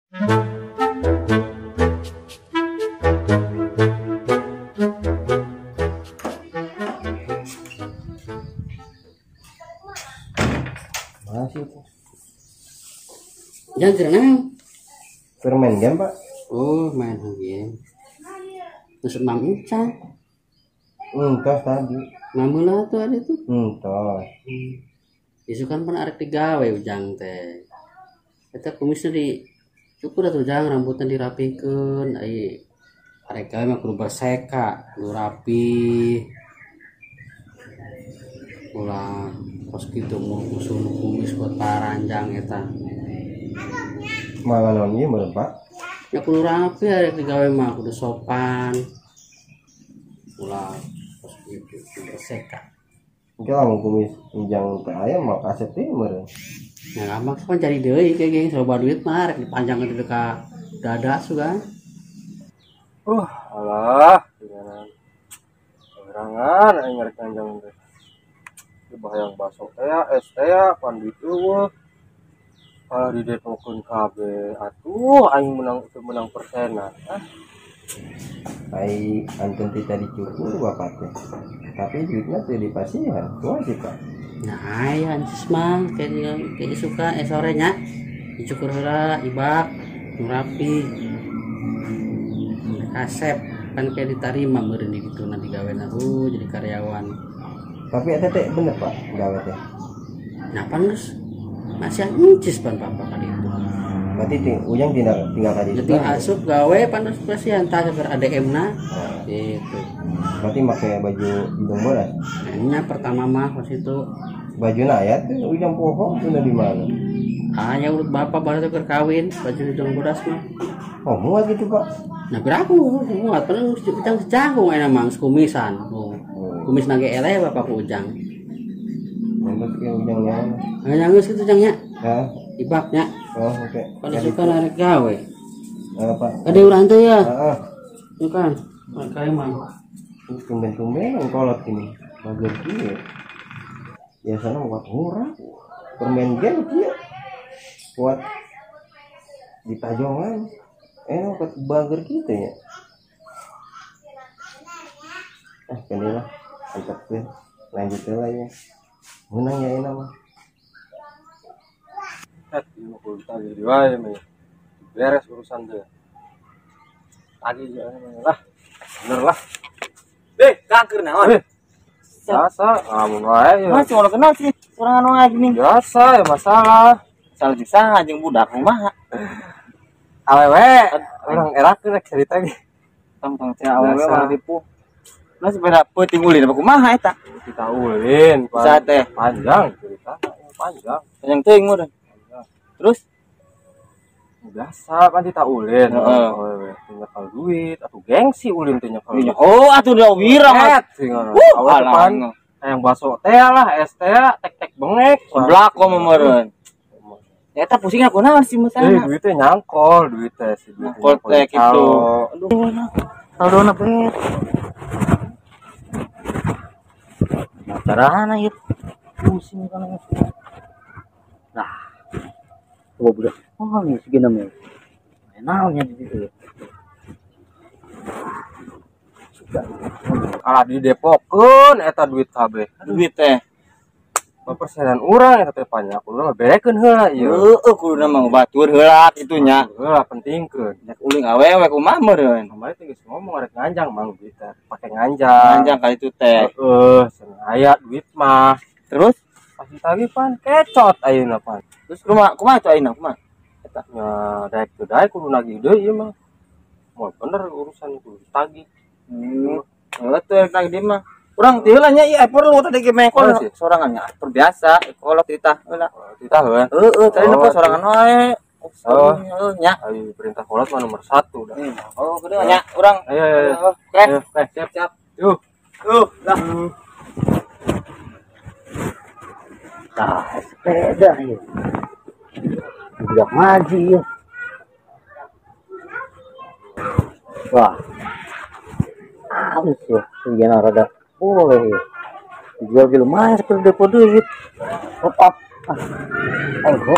Masih tuh. Jangan kenal. Permain game pak. Oh main game. Maksud Mam Uca. Entos tadi. Mamula tuh ada tuh. Entos. Isu kan pernah arek digawe ujang teh. Kita kumisnya di cukur atau ujang rambutnya dirapikeun. Ai arek gawe mah kudu berseka, kudu rapi. Ulah pas gitu mau usul kumis buat paranjang eta. Malah non ieu meureun pak. Ya kudu rapi arek digawe mah kudu sopan. Ulah pas gitu kudu berseka. Engke lamun kumis injang teh aya mah kaset teh meureun. Nah, gampang kan cari deui kayak gini coba duit mah rek dipanjang ke ka dada suga. Alah, gimana? Berangan aing ngarek panjang teh. Ieu bahayang baso teh es teh pan ditu weuh. Kalau di depokeun kabeh atuh aing menang persenan. Ai antun teh tadi cukur bapak teh. Tapi duitnya teh dipasihan. Kumaha sih Pak? Nah, aya ancis mah kayak suka sore nya. Dicukur heula ibak nu rapi. Kasep kan kayak diterima meureun di kitu nanti gaweana jadi karyawan. Tapi eta teh bener Pak, gawe teh. Nah, pan geus masih ancis pan bapak kali itu. Berarti ujang tinggal tadi. Jadi asup gawe pan geus pasian tah keur ADM-na. Gitu. Berarti pakai baju hidung bodas. Nah, pertama mah pas itu Bajuna aya teh ujang pohon sudah di mana? hanya urut bapak baru tuh kawin baju hidung bodas mah. Oh, muat gitu Pak. Nah, beraku muat paling ujang secangkung enak mang kumisan. Oh. Kumis nage ele bapak ku ujang. Mantas ke ujangnya. Hanya geus kitu ujangnya. Hah? Ibaknya. Oh, oke. Pada suka narek gawe. Pak. Ada urang teh ya. Heeh. Itu kan. Kayak mah. Tumben-tumben kolot ini. Bagus kieu. Biasana buat murah. Permain game kieu. Buat di Tajongan. Buat bager gitu ya. Kanilah. Antepkeun. Lanjut lah ya. Menang ya enak mah. Ini mau tadi di wae mah. Beres urusan teh. Tadi lah. Bener lah. Kanker naon? Biasa, ngamun wae ya. Masih orang kenal sih, orang anu gini. Biasa ya masalah. Salah bisa ngajeng budak kumaha. Awewe, orang erakeun rek cerita ge. Tong teh awewe mah dipu. Nah sepeda peuting ulin apa kumaha eta? Kita ulin, Bisa teh. panjang cerita, panjang. Yang teuing mah. Terus Biasa kan kita ulin. Heeh. Awewe nyekal duit atuh gengsi ulin teh nyekal. oh atuh da wira mah. Awewe depan yang baso teh lah, es teh, tek-tek bengek. Seblak kok meureun. Eta pusing aku naon sih masana. Duit teh nyangkol, duit teh si duit. Nyangkol teh kitu. Aduh. Saldo bet. Carana ieu. Pusing kan. Nah. Coba budak. Oh, ini segini mah. Naonnya di situ. Alah di depokeun eta duit kabeh. Duit teh. Persenan urang eta teh panjang kudu mah berekeun heula ieu. Heeh, kudu mah batur heula itunya. Heula pentingkeun. Nek uling awewe kumaha meureun. Kemarin teh geus ngomong arek nganjang mang duit teh. Pake nganjang. Panjang kali itu teh. Heeh, aya duit mah. Terus Pas ditagih pan kecot ayeuna pan. terus kumaha itu ayeuna kumaha? Eta nya daek teu daek kudu nagih deui ieu mah. Moal bener urusan kudu ditagih. Heeh teh nang di mah. Urang teh heula nya ieu perlu tadi ge mengkol sorangan nya terbiasa kolot titah heula. Titah heula. Heeh tadi mah sorangan wae. Oh, nya. Ayo perintah kolot mah nomor 1 dah. Oh, gede nya urang. Ayo. Oke. Siap. Yuk. Lah. Tah, sepeda ya. Udah maju ya. Wah. Halus ya. Segian rada boleh ya. Dijual lumayan seperti depo duit. Hop up. Ayo.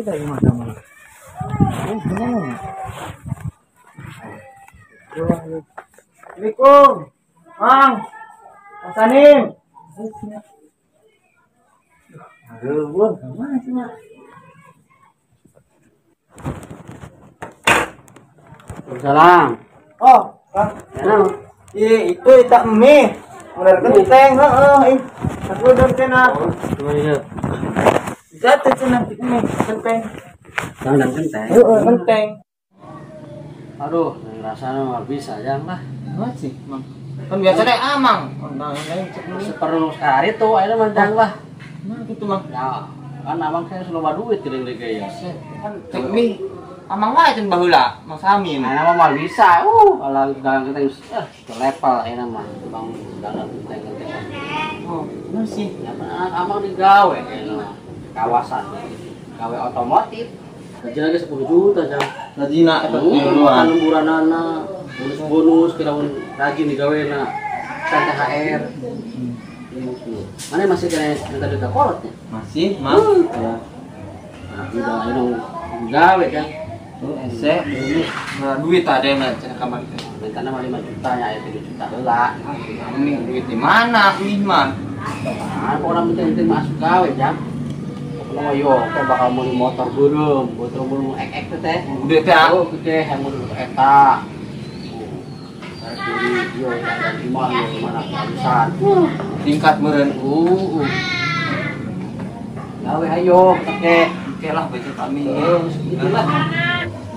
dari mana-mana. Gimana? Assalamualaikum, Mang. Mas Sanim. Aduh, Bun, mana sih, Mak? Salam. Oh, Kang. Enak. Iya, itu tak mie. Bener genteng, heeh. Aku udah kena. Coba lihat. Bisa tuh cenah mie genteng. Jangan kenteng. Heeh, genteng. Aduh, rasanya nggak bisa aja lah. Masih, Mang. Kan biasa deh amang. Nah, lain cek mie. Seperlu sekali tuh, akhirnya manjang lah. Nah, gitu, Mang. Ya, kan abang saya selalu duit kira-kira kayak. Kan cek mie. Amang wae cen baheula, Mang Samin. Nah, mah mal bisa. Kalau dagang kita ke level enak mah. Bang dagang kenteng-kenteng. Oh, masih. Ya, abang digawe kayaknya kawasan. Gawe otomotif. Gaji lagi 10 juta jam. Rajina eta Kan lemburanana, bonus kira rajin digawe na THR. Mana masih kena minta kolotnya? Masih, Mang. Ya. Nah, udah ini gawe kan. Ese, nah, duit ada yang cek kamar itu. Minta nama 5 juta ya 3 juta heula. Ini duit di mana, nih, Mang? Nah, orang penting masuk gawe jam. Kalau yo, teh bakal mau motor burung, motor burung ek teh. Udah teh. Oh, gede yang mau eta. Dari yo dan gimana perusahaan. Tingkat meureun. Gawe ayo, pakai. Oke lah, betul kami. Itulah.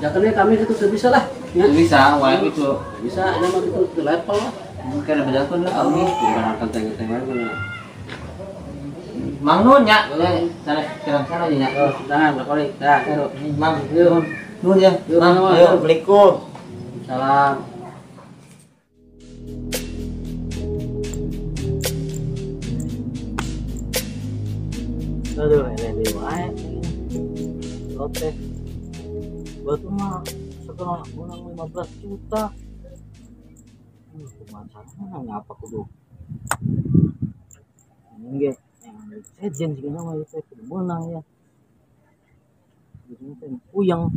Jangan kami itu bisa lah. Ya. Bisa, wae itu. Bisa, ada mah itu ke level lah. Mungkin ada bejakun lah kami. Bukan kenteng-kenteng lagi. Mang Nun nya, cara sana aja nya. Jangan berkali. Dah, ayo. Mang, yuk. Nun ya. Yuk, Mang, Mang, ayo, yuk. Assalamualaikum. Salam. Aduh, ini wae. Lote. Batu mah sekarang menang 15 juta. Masalahnya ngapa kudu? Ini ge yang sejen sih nama itu kudu menang ya. Jadi teh puyeng.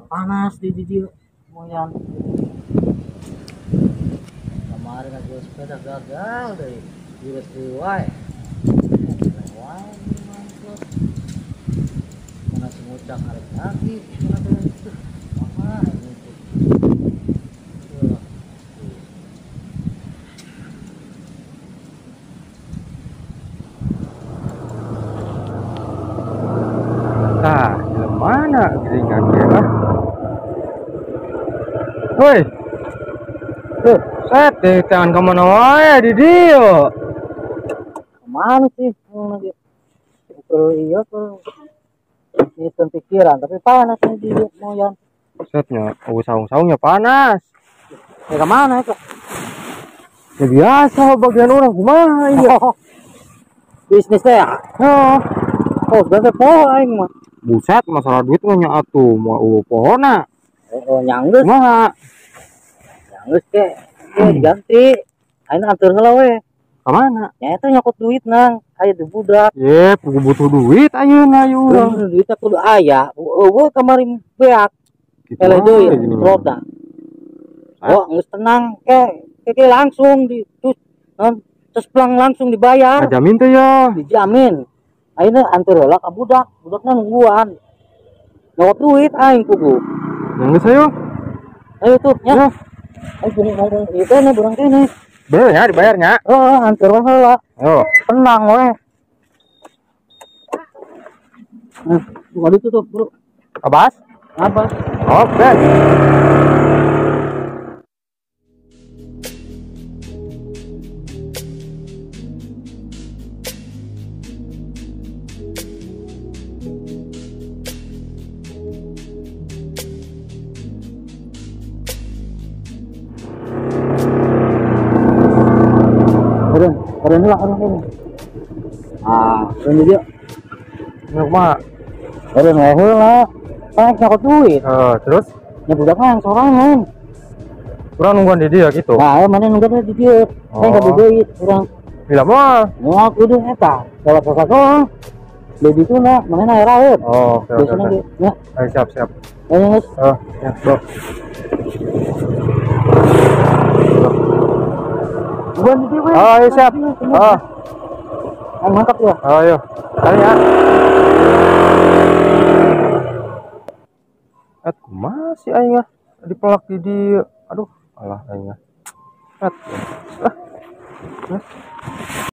Panas di dia moyan. Kemarin aku sepeda gagal deh. Direk wae. Wae mantap. Mana semucak arek lagi, mana itu. Apa ini? Nah, di mana geringan dia lah? Woi, set deh tangan kemana wae di dia? Kemana sih? Lagi iya tuh. Itu pikiran, tapi panas nih di moyan. Setnya, saung-saungnya panas. Ya kemana itu? Ya biasa bagian orang kumaha iya. Bisnis teh ya? Oh, sebentar poho aing mah. Buset, masalah duit mah nya atuh mau pohona. Oh, nyanggeus. Kumaha? Nyanggeus ke diganti. Aing atur heula we. Ka mana? Ya eta nyokot duit nang, aya di budak. Ye, kudu butuh duit ayeuna ayu urang. Duit kudu aya. Eueuh kamari beak. Gitu Ele deui gini mah. roda. Oh, geus tenang ke langsung di terus pulang langsung dibayar. Ngajamin teh ya. Dijamin. Ayeuna antur heula ka budak. Budakna nungguan. Nyokot duit aing kudu. Yang geus ayo. Ayo tuh, ya. Ya, Ayo ngomong itu nih burang kene. bener ya dibayarnya. Oh, antur heula. Ayo. Tenang we. Nah, buka itu tuh, Bro. Abas. Apa? Oke. Keren lah, keren. Ah, keren dia. Nyok mah. Keren lah. Pakai nyokot duit. Terus Ya budaknya yang sorangan. kurang nungguan di dia gitu. Nah, mana nungguan di dia. Saya nggak duit, kurang. Bila mah Mau kudu eta. Kalau kakak doang. Jadi itu nak mana air air. Oh, oke oke. Biasanya Oke. gitu. Ya, Ayo, siap siap. ya guys. Oh, ya, bro. Gua di sini. Oh, iya siap. Oh, Mantap ya. oh, ayo. Kali ya. Masih aingnya dipelak di dia. Aduh, alah aingnya. Ah.